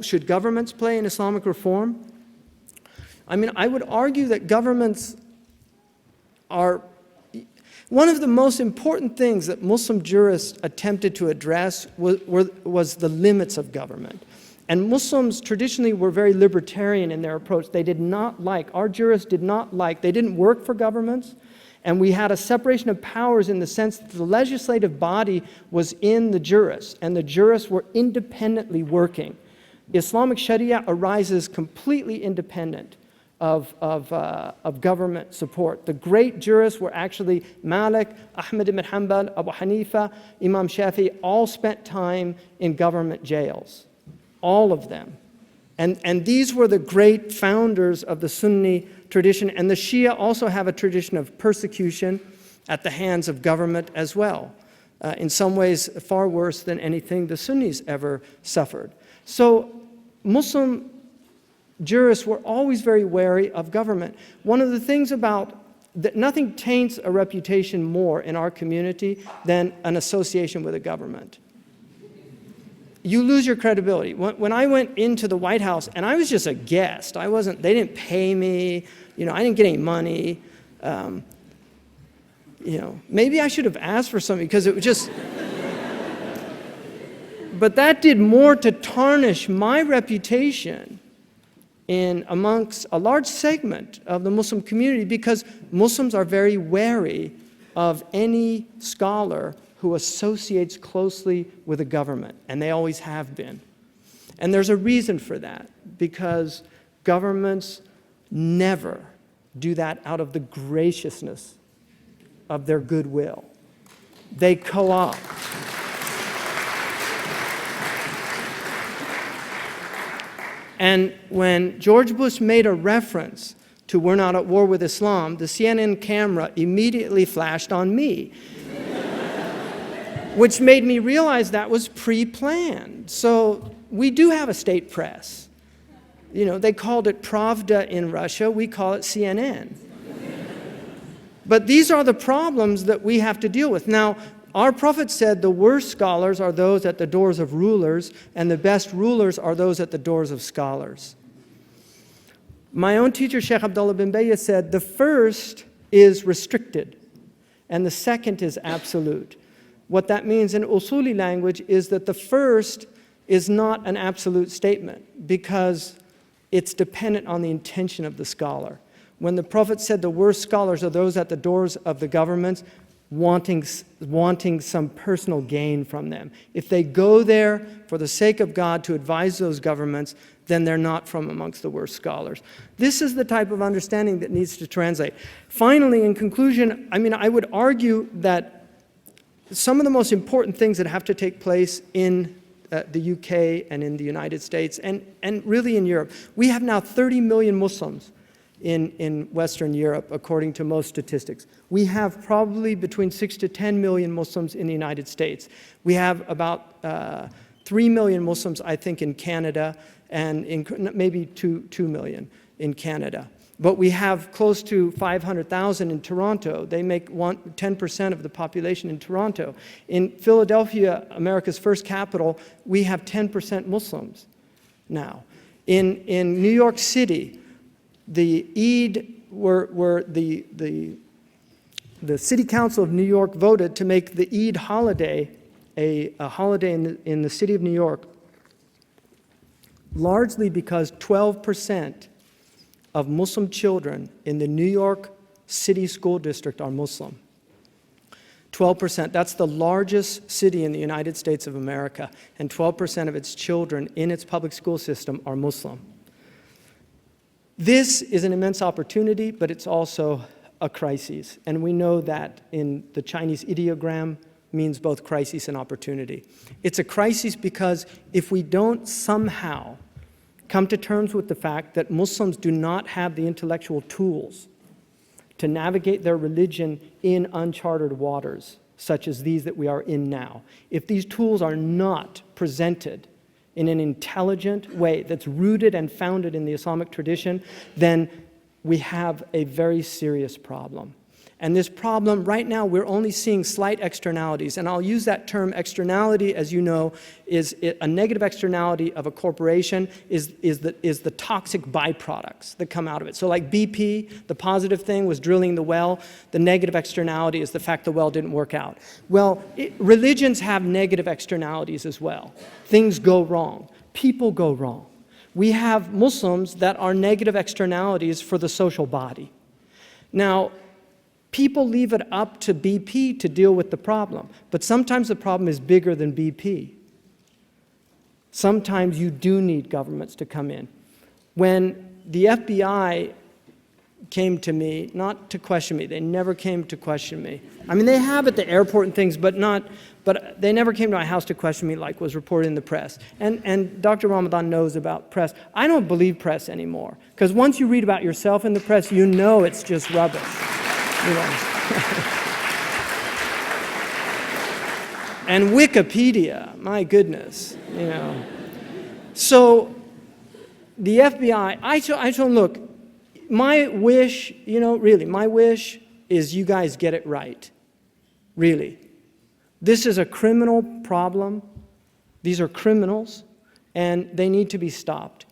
should governments play in Islamic reform? I mean, I would argue that governments are one of the most important things that Muslim jurists attempted to address was the limits of government. And Muslims traditionally were very libertarian in their approach. They did not like, our jurists did not like, they didn't work for governments. And we had a separation of powers in the sense that the legislative body was in the jurists, and the jurists were independently working. Islamic Sharia arises completely independent of government support. The great jurists were actually Malik, Ahmad ibn Hanbal, Abu Hanifa, Imam Shafi, all spent time in government jails. All of them. And these were the great founders of the Sunni tradition. And the Shia also have a tradition of persecution at the hands of government as well. In some ways, far worse than anything the Sunnis ever suffered. So Muslim jurists were always very wary of government. One of the things about that nothing taints a reputation more in our community than an association with a government. You lose your credibility. When I went into the White House, and I was just a guest, they didn't pay me, I didn't get any money. Maybe I should have asked for something because it was just, but that did more to tarnish my reputation amongst a large segment of the Muslim community, because Muslims are very wary of any scholar who associates closely with a government, and they always have been. And there's a reason for that, because governments never do that out of the graciousness of their goodwill. They co-opt. And when George Bush made a reference to "we're not at war with Islam," the CNN camera immediately flashed on me, which made me realize that was pre-planned. So we do have a state press. They called it Pravda in Russia. We call it CNN. But these are the problems that we have to deal with. Now, our Prophet said the worst scholars are those at the doors of rulers, and the best rulers are those at the doors of scholars. My own teacher, Shaykh Abdullah bin Bayya, said the first is restricted, and the second is absolute. What that means in usuli language is that the first is not an absolute statement, because it's dependent on the intention of the scholar. When the Prophet said the worst scholars are those at the doors of the governments, wanting some personal gain from them. If they go there for the sake of God to advise those governments, then they're not from amongst the worst scholars. This is the type of understanding that needs to translate. Finally, in conclusion, I would argue that some of the most important things that have to take place in the UK and in the United States and really in Europe. We have now 30 million Muslims in Western Europe, according to most statistics. We have probably between 6 to 10 million Muslims in the United States. We have about 3 million Muslims, I think, in Canada, and maybe 2 million in Canada. But we have close to 500,000 in Toronto. They make 10% of the population in Toronto. In Philadelphia, America's first capital, we have 10% Muslims now. In New York City, the Eid the City Council of New York voted to make the Eid holiday a holiday in the city of New York, largely because 12% of Muslim children in the New York City School District are Muslim. 12%, that's the largest city in the United States of America, and 12% of its children in its public school system are Muslim. This is an immense opportunity, but it's also a crisis. And we know that in the Chinese ideogram means both crisis and opportunity. It's a crisis because if we don't somehow come to terms with the fact that Muslims do not have the intellectual tools to navigate their religion in uncharted waters, such as these that we are in now, if these tools are not presented in an intelligent way that's rooted and founded in the Islamic tradition, then we have a very serious problem. And this problem, right now, we're only seeing slight externalities. And I'll use that term externality, as you know, is a negative externality of a corporation is the toxic byproducts that come out of it. So like BP, the positive thing was drilling the well. The negative externality is the fact the well didn't work out. Well, religions have negative externalities as well. Things go wrong. People go wrong. We have Muslims that are negative externalities for the social body. Now, people leave it up to BP to deal with the problem, but sometimes the problem is bigger than BP. Sometimes you do need governments to come in. When the FBI came to me, not to question me, they never came to question me. I mean, they have at the airport and things, but they never came to my house to question me like was reported in the press. And Dr. Ramadan knows about press. I don't believe press anymore, because once you read about yourself in the press, you know it's just rubbish. You know. And Wikipedia, my goodness, you know. So the FBI, I told them, look, my wish, you know, really, my wish is you guys get it right. Really. This is a criminal problem. These are criminals, and they need to be stopped.